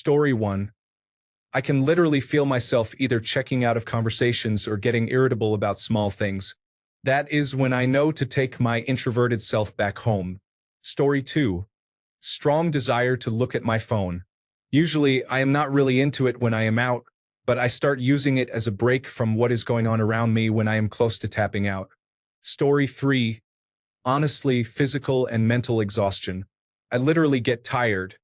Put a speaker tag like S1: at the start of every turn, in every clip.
S1: Story 1. I can literally feel myself either checking out of conversations or getting irritable about small things. That is when I know to take my introverted self back home. Story 2. Strong desire to look at my phone. Usually, I am not really into it when I am out, but I start using it as a break from what is going on around me when I am close to tapping out. Story 3. Honestly, physical and mental exhaustion. I literally get tired.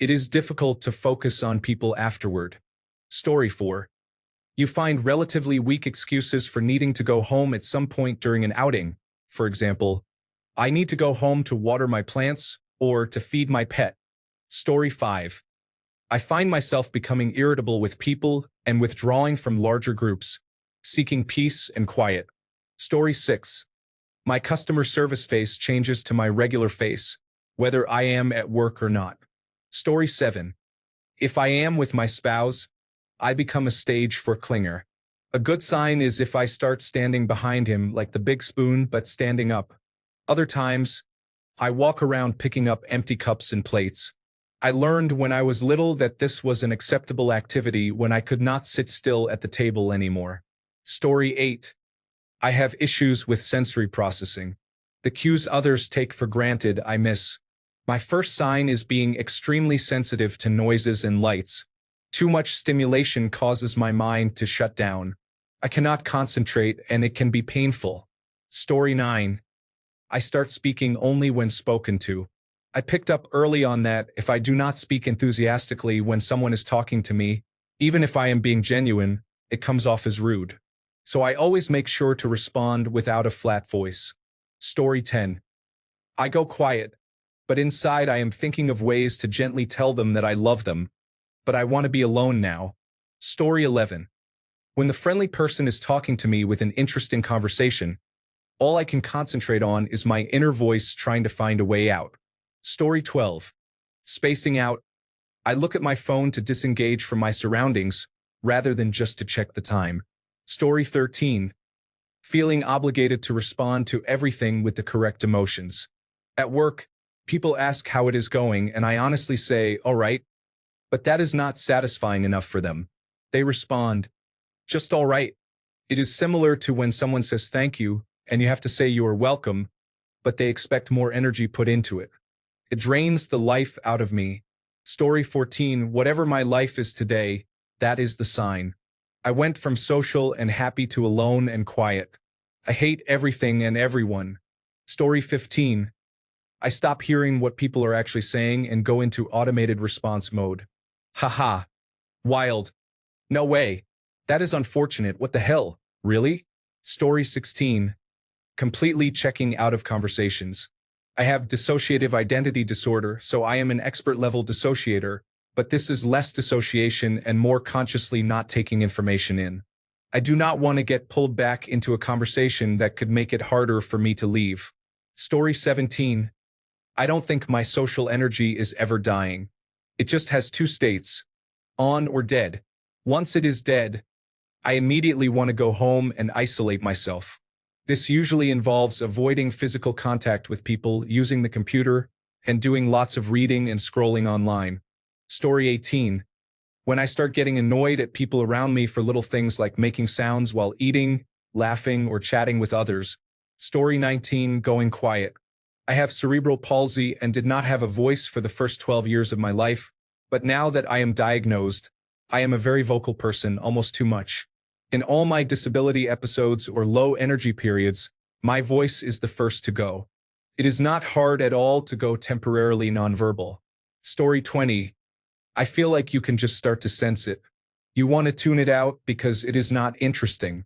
S1: It is difficult to focus on people afterward. Story 4. You find relatively weak excuses for needing to go home at some point during an outing. For example, I need to go home to water my plants or to feed my pet. Story 5. I find myself becoming irritable with people and withdrawing from larger groups, seeking peace and quiet. Story 6. My customer service face changes to my regular face, whether I am at work or not. Story 7. If I am with my spouse, I become a stage for clinger. A good sign is if I start standing behind him like the big spoon but standing up. Other times, I walk around picking up empty cups and plates. I learned when I was little that this was an acceptable activity when I could not sit still at the table anymore. Story 8. I have issues with sensory processing. The cues others take for granted I miss. My first sign is being extremely sensitive to noises and lights. Too much stimulation causes my mind to shut down. I cannot concentrate and it can be painful. Story 9. I start speaking only when spoken to. I picked up early on that if I do not speak enthusiastically when someone is talking to me, even if I am being genuine, it comes off as rude. So I always make sure to respond without a flat voice. Story 10. I go quiet, but inside I am thinking of ways to gently tell them that I love them, but I want to be alone now. Story 11. When the friendly person is talking to me with an interesting conversation, all I can concentrate on is my inner voice trying to find a way out. Story 12. Spacing out. I look at my phone to disengage from my surroundings, rather than just to check the time. Story 13. Feeling obligated to respond to everything with the correct emotions. At work, people ask how it is going, and I honestly say, all right, but that is not satisfying enough for them. They respond, just all right. It is similar to when someone says thank you, and you have to say you are welcome, but they expect more energy put into it. It drains the life out of me. Story 14. Whatever my life is today, that is the sign. I went from social and happy to alone and quiet. I hate everything and everyone. Story 15. I stop hearing what people are actually saying and go into automated response mode. Haha. Wild. No way. That is unfortunate. What the hell? Really? Story 16. Completely checking out of conversations. I have dissociative identity disorder, so I am an expert-level dissociator, but this is less dissociation and more consciously not taking information in. I do not want to get pulled back into a conversation that could make it harder for me to leave. Story 17. I don't think my social energy is ever dying. It just has two states, on or dead. Once it is dead, I immediately want to go home and isolate myself. This usually involves avoiding physical contact with people, using the computer, and doing lots of reading and scrolling online. Story 18. When I start getting annoyed at people around me for little things like making sounds while eating, laughing, or chatting with others. Story 19. Going quiet. I have cerebral palsy and did not have a voice for the first 12 years of my life, but now that I am diagnosed, I am a very vocal person, almost too much. In all my disability episodes or low energy periods, my voice is the first to go. It is not hard at all to go temporarily nonverbal. Story 20. I feel like you can just start to sense it. You want to tune it out because it is not interesting.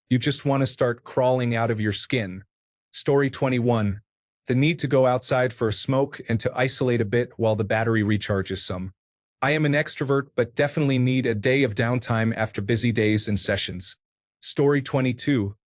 S1: You just want to start crawling out of your skin. Story 21. The need to go outside for a smoke and to isolate a bit while the battery recharges some. I am an extrovert but definitely need a day of downtime after busy days and sessions. Story 22.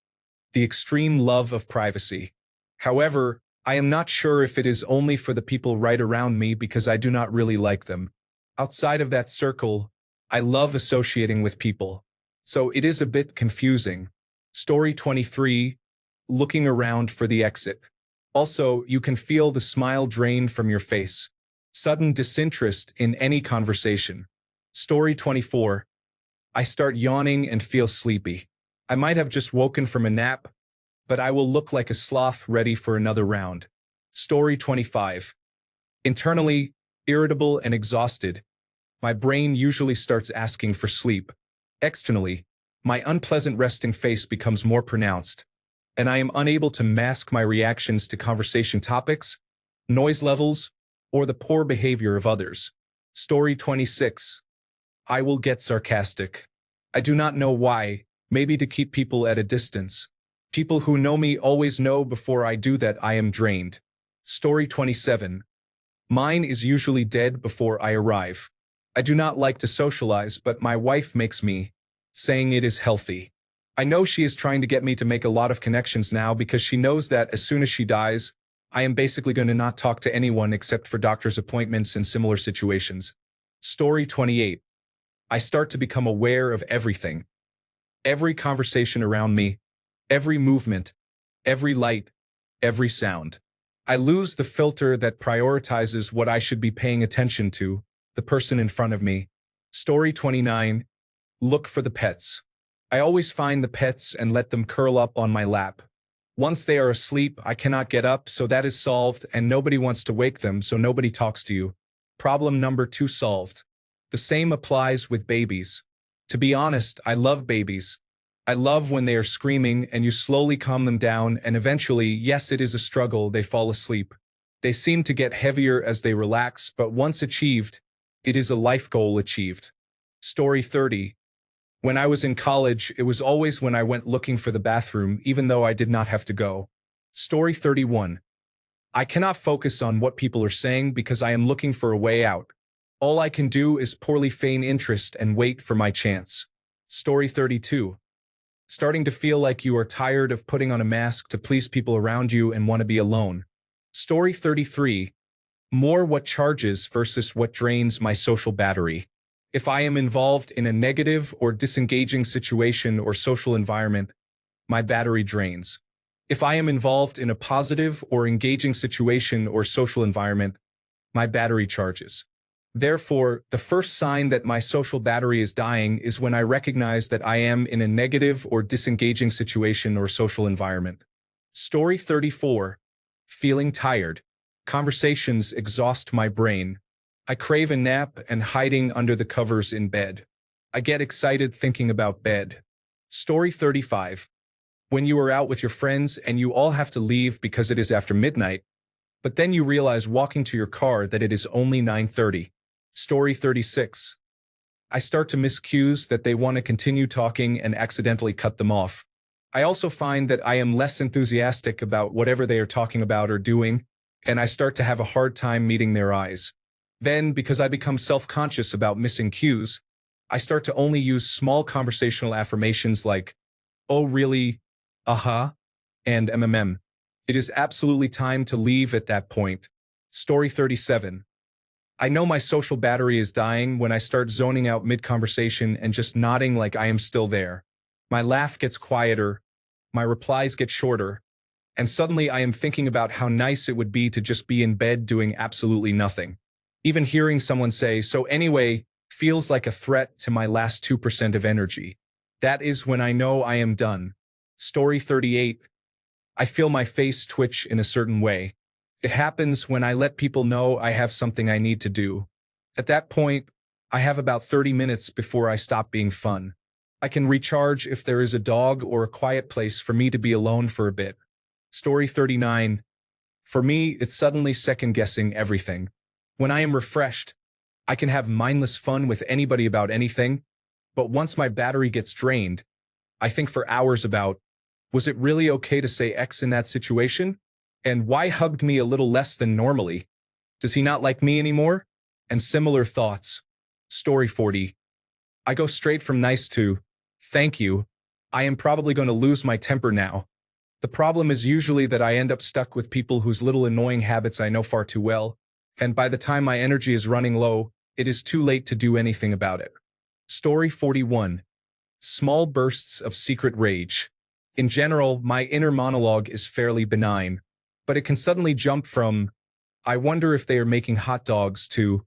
S1: The extreme love of privacy. However, I am not sure if it is only for the people right around me because I do not really like them. Outside of that circle, I love associating with people. So it is a bit confusing. Story 23. Looking around for the exit. Also, you can feel the smile drain from your face. Sudden disinterest in any conversation. Story 24. I start yawning and feel sleepy. I might have just woken from a nap, but I will look like a sloth ready for another round. Story 25. Internally, irritable and exhausted, my brain usually starts asking for sleep. Externally, my unpleasant resting face becomes more pronounced, and I am unable to mask my reactions to conversation topics, noise levels, or the poor behavior of others. Story 26. I will get sarcastic. I do not know why, maybe to keep people at a distance. People who know me always know before I do that I am drained. Story 27. Mine is usually dead before I arrive. I do not like to socialize, but my wife makes me, saying it is healthy. I know she is trying to get me to make a lot of connections now because she knows that as soon as she dies, I am basically going to not talk to anyone except for doctor's appointments and similar situations. Story 28. I start to become aware of everything. Every conversation around me, every movement, every light, every sound. I lose the filter that prioritizes what I should be paying attention to, the person in front of me. Story 29. Look for the pets. I always find the pets and let them curl up on my lap. Once they are asleep, I cannot get up, so that is solved, and nobody wants to wake them, so nobody talks to you. Problem number 2 solved. The same applies with babies. To be honest, I love babies. I love when they are screaming and you slowly calm them down, and eventually, yes, it is a struggle, they fall asleep. They seem to get heavier as they relax, but once achieved, it is a life goal achieved. Story 30. When I was in college, it was always when I went looking for the bathroom, even though I did not have to go. Story 31. I cannot focus on what people are saying because I am looking for a way out. All I can do is poorly feign interest and wait for my chance. Story 32. Starting to feel like you are tired of putting on a mask to please people around you and want to be alone. Story 33. More what charges versus what drains my social battery. If I am involved in a negative or disengaging situation or social environment, my battery drains. If I am involved in a positive or engaging situation or social environment, my battery charges. Therefore, the first sign that my social battery is dying is when I recognize that I am in a negative or disengaging situation or social environment. Story 34. Feeling tired. Conversations exhaust my brain. I crave a nap and hiding under the covers in bed. I get excited thinking about bed. Story 35. When you are out with your friends and you all have to leave because it is after midnight, but then you realize walking to your car that it is only 9:30. Story 36. I start to miss cues that they want to continue talking and accidentally cut them off. I also find that I am less enthusiastic about whatever they are talking about or doing, and I start to have a hard time meeting their eyes. Then, because I become self-conscious about missing cues, I start to only use small conversational affirmations like, "Oh really? Uh-huh," and MMM. It is absolutely time to leave at that point. Story 37. I know my social battery is dying when I start zoning out mid-conversation and just nodding like I am still there. My laugh gets quieter, my replies get shorter, and suddenly I am thinking about how nice it would be to just be in bed doing absolutely nothing. Even hearing someone say, "So anyway," feels like a threat to my last 2% of energy. That is when I know I am done. Story 38. I feel my face twitch in a certain way. It happens when I let people know I have something I need to do. At that point, I have about 30 minutes before I stop being fun. I can recharge if there is a dog or a quiet place for me to be alone for a bit. Story 39. For me, it's suddenly second-guessing everything. When I am refreshed, I can have mindless fun with anybody about anything, but once my battery gets drained, I think for hours about, was it really okay to say X in that situation? And why hugged me a little less than normally? Does he not like me anymore? And similar thoughts. Story 40. I go straight from nice to, "Thank you. I am probably going to lose my temper now." The problem is usually that I end up stuck with people whose little annoying habits I know far too well, and by the time my energy is running low, it is too late to do anything about it. Story 41. Small bursts of secret rage. In general, my inner monologue is fairly benign, but it can suddenly jump from, "I wonder if they are making hot dogs," to,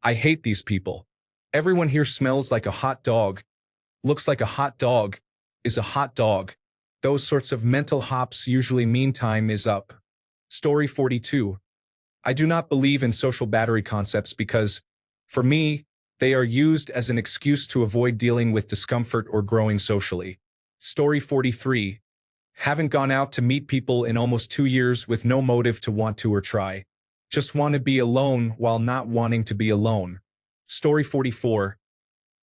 S1: "I hate these people." Everyone here smells like a hot dog, looks like a hot dog, is a hot dog. Those sorts of mental hops usually mean time is up. Story 42. I do not believe in social battery concepts because, for me, they are used as an excuse to avoid dealing with discomfort or growing socially. Story 43. Haven't gone out to meet people in almost 2 years with no motive to want to or try. Just want to be alone while not wanting to be alone. Story 44.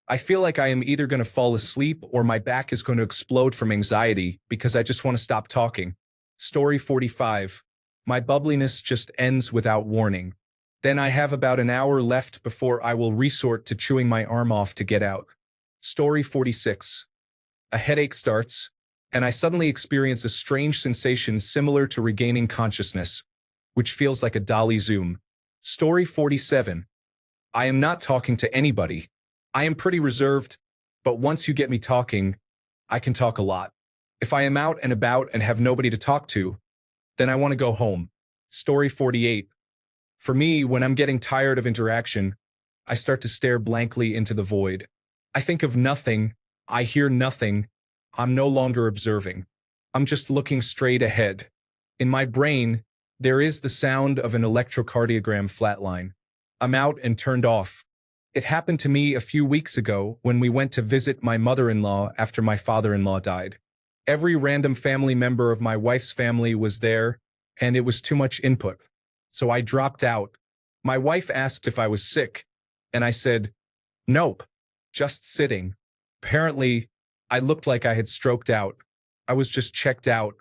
S1: I feel like I am either going to fall asleep or my back is going to explode from anxiety because I just want to stop talking. Story 45. My bubbliness just ends without warning. Then I have about an hour left before I will resort to chewing my arm off to get out. Story 46. A headache starts, and I suddenly experience a strange sensation similar to regaining consciousness, which feels like a dolly zoom. Story 47. I am not talking to anybody. I am pretty reserved, but once you get me talking, I can talk a lot. If I am out and about and have nobody to talk to, then I want to go home. Story 48. For me, when I'm getting tired of interaction, I start to stare blankly into the void. I think of nothing, I hear nothing, I'm no longer observing. I'm just looking straight ahead. In my brain, there is the sound of an electrocardiogram flatline. I'm out and turned off. It happened to me a few weeks ago when we went to visit my mother-in-law after my father-in-law died. Every random family member of my wife's family was there, and it was too much input. So I dropped out. My wife asked if I was sick, and I said, nope, just sitting. Apparently, I looked like I had stroked out. I was just checked out.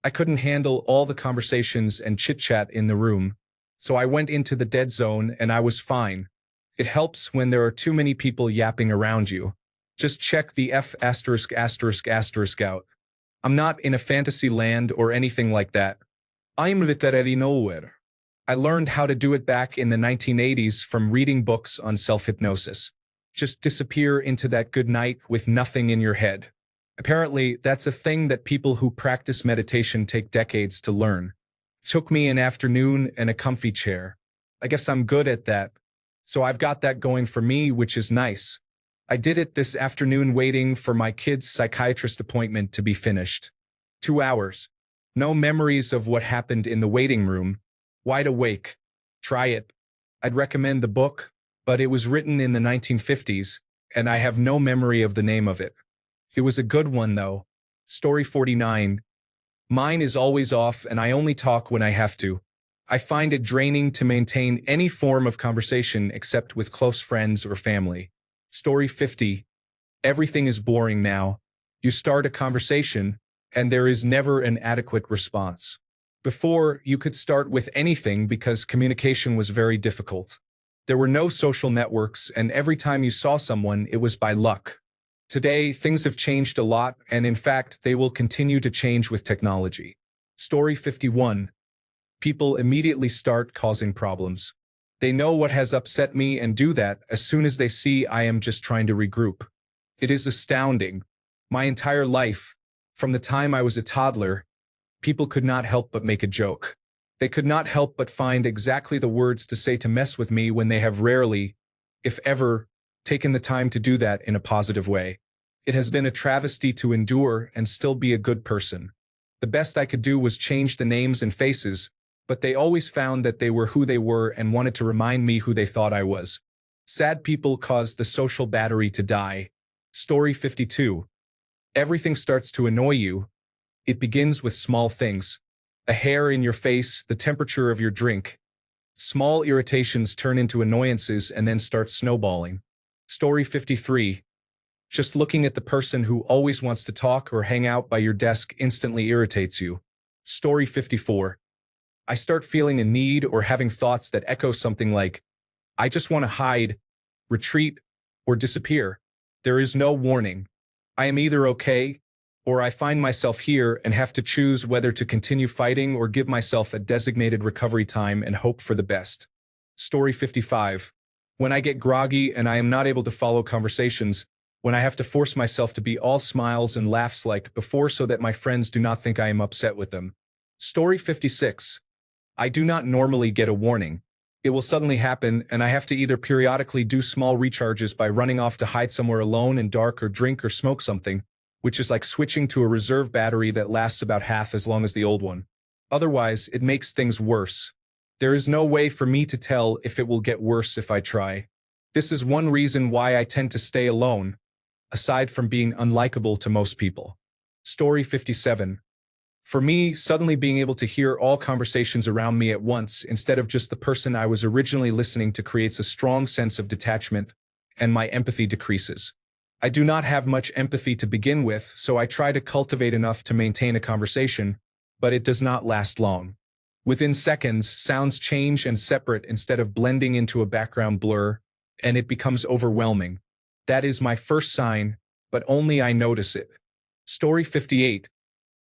S1: I couldn't handle all the conversations and chit-chat in the room. So I went into the dead zone and I was fine. It helps when there are too many people yapping around you. Just check the F*** out. I'm not in a fantasy land or anything like that. I'm literally nowhere. I learned how to do it back in the 1980s from reading books on self-hypnosis. Just disappear into that good night with nothing in your head. Apparently, that's a thing that people who practice meditation take decades to learn. Took me an afternoon and a comfy chair. I guess I'm good at that. So I've got that going for me, which is nice. I did it this afternoon waiting for my kid's psychiatrist appointment to be finished. 2 hours. No memories of what happened in the waiting room. Wide awake. Try it. I'd recommend the book, but it was written in the 1950s, and I have no memory of the name of it. It was a good one, though. Story 49. Mine is always off, and I only talk when I have to. I find it draining to maintain any form of conversation except with close friends or family. Story 50. Everything is boring now. You start a conversation, and there is never an adequate response. Before, you could start with anything because communication was very difficult. There were no social networks, and every time you saw someone, it was by luck. Today, things have changed a lot, and in fact, they will continue to change with technology. Story 51. People immediately start causing problems. They know what has upset me and do that as soon as they see I am just trying to regroup. It is astounding. My entire life, from the time I was a toddler, people could not help but make a joke. They could not help but find exactly the words to say to mess with me when they have rarely, if ever, taken the time to do that in a positive way. It has been a travesty to endure and still be a good person. The best I could do was change the names and faces, but they always found that they were who they were and wanted to remind me who they thought I was. Sad people caused the social battery to die. Story 52. Everything starts to annoy you. It begins with small things. A hair in your face, the temperature of your drink. Small irritations turn into annoyances and then start snowballing. Story 53. Just looking at the person who always wants to talk or hang out by your desk instantly irritates you. Story 54. I start feeling a need or having thoughts that echo something like, I just want to hide, retreat, or disappear. There is no warning. I am either okay, or I find myself here and have to choose whether to continue fighting or give myself a designated recovery time and hope for the best. Story 55. When I get groggy and I am not able to follow conversations, when I have to force myself to be all smiles and laughs like before so that my friends do not think I am upset with them. Story 56. I do not normally get a warning. It will suddenly happen, and I have to either periodically do small recharges by running off to hide somewhere alone and dark or drink or smoke something, which is like switching to a reserve battery that lasts about half as long as the old one. Otherwise, it makes things worse. There is no way for me to tell if it will get worse if I try. This is one reason why I tend to stay alone, aside from being unlikable to most people. Story 57. For me, suddenly being able to hear all conversations around me at once instead of just the person I was originally listening to creates a strong sense of detachment, and my empathy decreases. I do not have much empathy to begin with, so I try to cultivate enough to maintain a conversation, but it does not last long. Within seconds, sounds change and separate instead of blending into a background blur, and it becomes overwhelming. That is my first sign, but only I notice it. Story 58.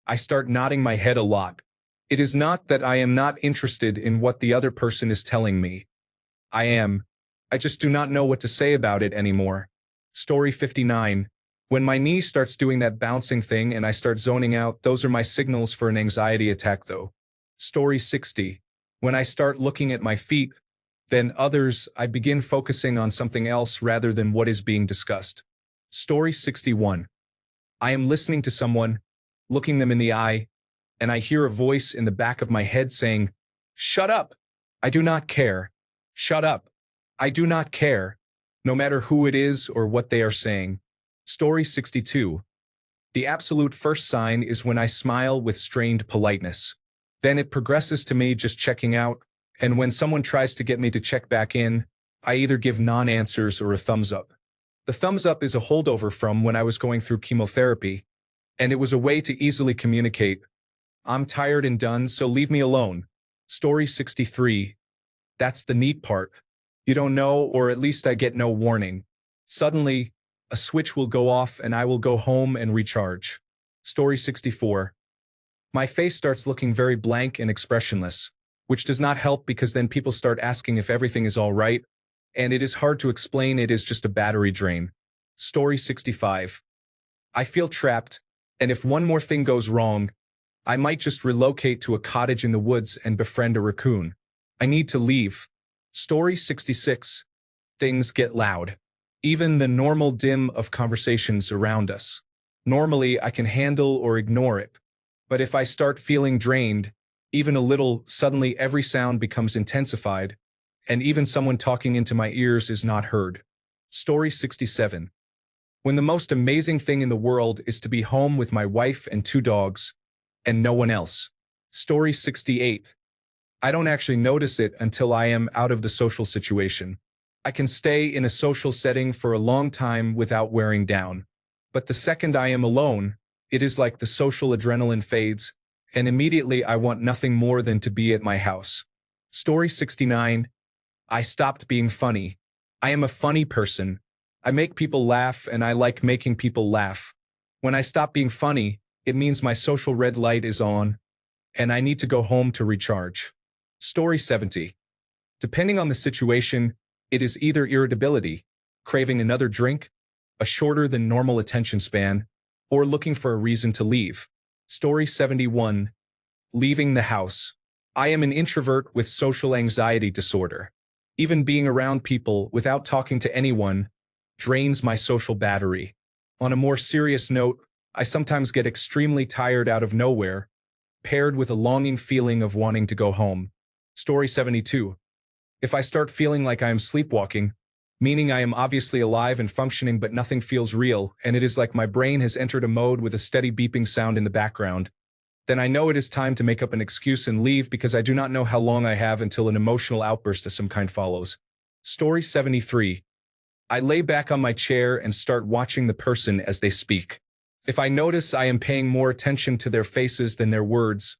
S1: I start nodding my head a lot. It is not that I am not interested in what the other person is telling me. I am. I just do not know what to say about it anymore. Story 59. When my knee starts doing that bouncing thing and I start zoning out, those are my signals for an anxiety attack though. Story 60. When I start looking at my feet, then others, I begin focusing on something else rather than what is being discussed. Story 61. I am listening to someone, looking them in the eye, and I hear a voice in the back of my head saying, "Shut up! I do not care. Shut up! I do not care," no matter who it is or what they are saying. Story 62. The absolute first sign is when I smile with strained politeness. Then it progresses to me just checking out, and when someone tries to get me to check back in, I either give non-answers or a thumbs up. The thumbs up is a holdover from when I was going through chemotherapy, and it was a way to easily communicate, "I'm tired and done, so leave me alone." Story 63. That's the neat part. You don't know, or at least I get no warning. Suddenly, a switch will go off and I will go home and recharge. Story 64. My face starts looking very blank and expressionless, which does not help because then people start asking if everything is all right, and it is hard to explain it is just a battery drain. Story 65. I feel trapped, and if one more thing goes wrong, I might just relocate to a cottage in the woods and befriend a raccoon. I need to leave. Story 66. Things get loud. Even the normal dim of conversations around us. Normally, I can handle or ignore it. But if I start feeling drained, even a little, suddenly every sound becomes intensified, and even someone talking into my ears is not heard. Story 67. When the most amazing thing in the world is to be home with my wife and 2 dogs, and no one else. Story 68. I don't actually notice it until I am out of the social situation. I can stay in a social setting for a long time without wearing down. But the second I am alone, it is like the social adrenaline fades, and immediately I want nothing more than to be at my house. Story 69. I stopped being funny. I am a funny person. I make people laugh and I like making people laugh. When I stop being funny, it means my social red light is on, and I need to go home to recharge. Story 70. Depending on the situation, it is either irritability, craving another drink, a shorter than normal attention span, or looking for a reason to leave. Story 71. Leaving the house. I am an introvert with social anxiety disorder. Even being around people without talking to anyone drains my social battery. On a more serious note, I sometimes get extremely tired out of nowhere, paired with a longing feeling of wanting to go home. Story 72. If I start feeling like I am sleepwalking, meaning I am obviously alive and functioning but nothing feels real, and it is like my brain has entered a mode with a steady beeping sound in the background, then I know it is time to make up an excuse and leave because I do not know how long I have until an emotional outburst of some kind follows. Story 73. I lay back on my chair and start watching the person as they speak. If I notice I am paying more attention to their faces than their words,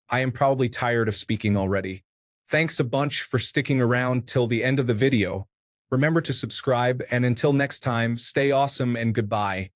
S1: I am probably tired of speaking already. Thanks a bunch for sticking around till the end of the video. Remember to subscribe, and until next time, stay awesome and goodbye.